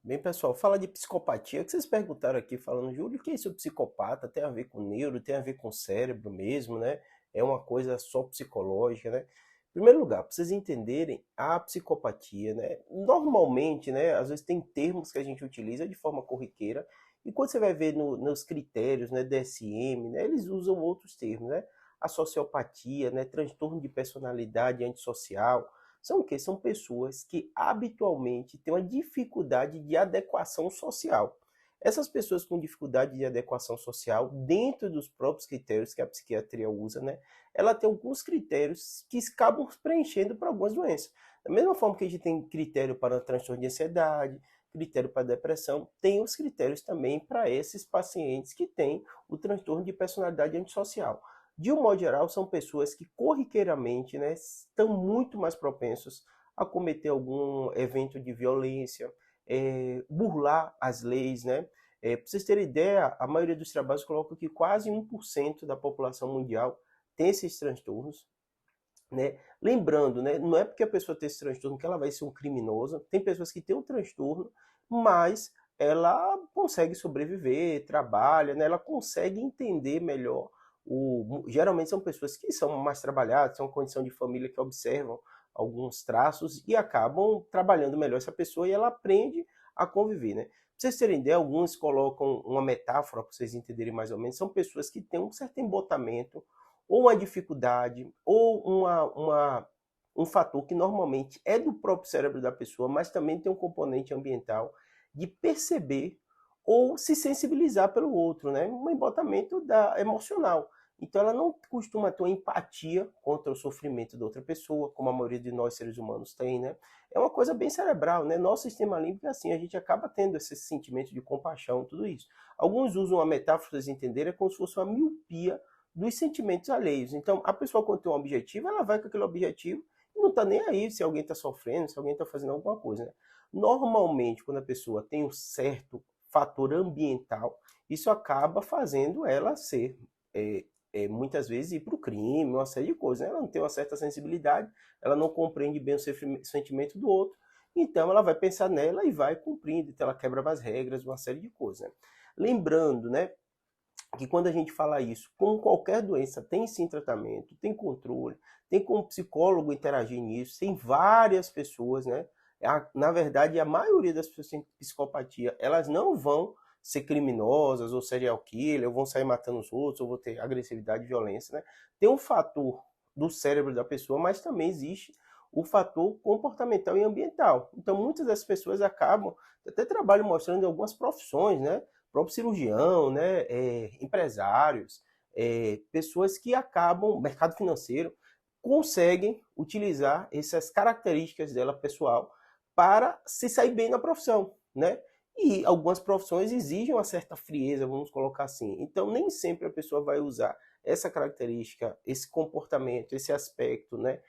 Bem, pessoal, fala de psicopatia, que vocês perguntaram aqui, falando, Júlio, o que é isso, psicopata? Tem a ver com neuro, tem a ver com cérebro mesmo, né? É uma coisa só psicológica, né? Em primeiro lugar, para vocês entenderem, a psicopatia, né? Normalmente, né? Às vezes tem termos que a gente utiliza de forma corriqueira, e quando você vai ver nos critérios, né, DSM, né, eles usam outros termos, né? A sociopatia, né? Transtorno de personalidade antissocial, são o quê? São pessoas que habitualmente têm uma dificuldade de adequação social. Essas pessoas com dificuldade de adequação social, dentro dos próprios critérios que a psiquiatria usa, né, ela tem alguns critérios que acabam preenchendo para algumas doenças. Da mesma forma que a gente tem critério para transtorno de ansiedade, critério para depressão, tem os critérios também para esses pacientes que têm o transtorno de personalidade antissocial. De um modo geral, são pessoas que corriqueiramente, né, estão muito mais propensos a cometer algum evento de violência, burlar as leis, né? Para vocês terem ideia, a maioria dos trabalhos coloca que quase 1% da população mundial tem esses transtornos, né? Lembrando, né, não é porque a pessoa tem esse transtorno que ela vai ser um criminoso. Tem pessoas que têm um transtorno, mas ela consegue sobreviver, trabalha, né? Ela consegue entender melhor. Geralmente são pessoas que são mais trabalhadas, são condição de família que observam alguns traços e acabam trabalhando melhor essa pessoa e ela aprende a conviver, né? Pra vocês terem ideia, alguns colocam uma metáfora para vocês entenderem mais ou menos. São pessoas que têm um certo embotamento, ou uma dificuldade, ou um fator que normalmente é do próprio cérebro da pessoa, mas também tem um componente ambiental de perceber ou se sensibilizar pelo outro, né? Um embotamento emocional. Então ela não costuma ter uma empatia contra o sofrimento da outra pessoa, como a maioria de nós seres humanos tem, né? É uma coisa bem cerebral, né? Nosso sistema límbico é assim, a gente acaba tendo esse sentimento de compaixão, tudo isso. Alguns usam a metáfora, para vocês entenderem, é como se fosse uma miopia dos sentimentos alheios. Então, a pessoa, quando tem um objetivo, ela vai com aquele objetivo e não está nem aí se alguém está sofrendo, se alguém está fazendo alguma coisa. Né? Normalmente, quando a pessoa tem um certo fator ambiental, isso acaba fazendo ela ser, muitas vezes, ir para o crime, uma série de coisas. Né? Ela não tem uma certa sensibilidade, ela não compreende bem o sentimento do outro, então ela vai pensar nela e vai cumprindo, então ela quebra as regras, uma série de coisas. Né? Lembrando, né, que quando a gente fala isso, como qualquer doença tem sim tratamento, tem controle, tem como psicólogo interagir nisso, tem várias pessoas, né? Na verdade, a maioria das pessoas que têm psicopatia, elas não vão ser criminosas ou serial killer, ou vão sair matando os outros, ou vão ter agressividade e violência, né? Tem um fator do cérebro da pessoa, mas também existe o fator comportamental e ambiental. Então, muitas das pessoas acabam, até trabalho mostrando em algumas profissões, né? Próprio cirurgião, né, empresários, pessoas que acabam, mercado financeiro, conseguem utilizar essas características dela pessoal para se sair bem na profissão, né? E algumas profissões exigem uma certa frieza, vamos colocar assim. Então, nem sempre a pessoa vai usar essa característica, esse comportamento, esse aspecto, né,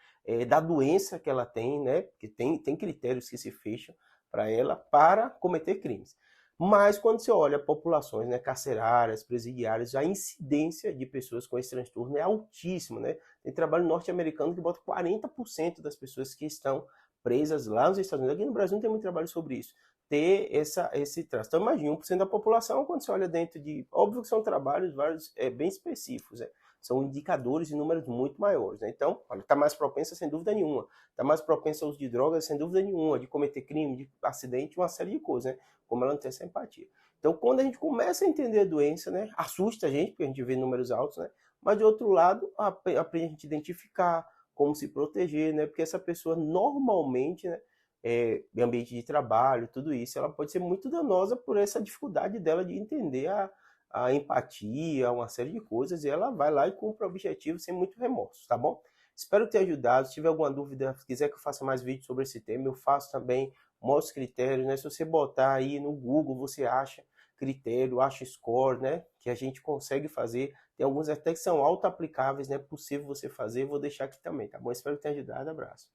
da doença que ela tem, né? Porque tem critérios que se fecham para ela para cometer crimes. Mas quando você olha populações, né, carcerárias, presidiárias, a incidência de pessoas com esse transtorno é altíssima, né? Tem trabalho norte-americano que bota 40% das pessoas que estão presas lá nos Estados Unidos. Aqui no Brasil não tem muito trabalho sobre isso. Ter esse traço. Então imagina, 1% da população, quando você olha dentro de... Óbvio que são trabalhos vários, bem específicos, né? São indicadores e números muito maiores. Né? Então, está mais propensa, sem dúvida nenhuma. Está mais propensa ao uso de drogas, sem dúvida nenhuma, de cometer crime, de acidente, uma série de coisas, né? Como ela não tem essa empatia. Então, quando a gente começa a entender a doença, né, assusta a gente, porque a gente vê números altos, né? Mas, de outro lado, aprende a gente identificar como se proteger, né? Porque essa pessoa, normalmente, né, em ambiente de trabalho, tudo isso, ela pode ser muito danosa por essa dificuldade dela de entender a empatia, uma série de coisas, e ela vai lá e cumpre o objetivo sem muito remorso, tá bom? Espero ter ajudado. Se tiver alguma dúvida, se quiser que eu faça mais vídeos sobre esse tema, eu faço também, mostro critérios, né? Se você botar aí no Google, você acha critério, acha score, né? Que a gente consegue fazer. Tem alguns até que são auto-aplicáveis, né? Possível você fazer, vou deixar aqui também, tá bom? Espero ter ajudado, abraço.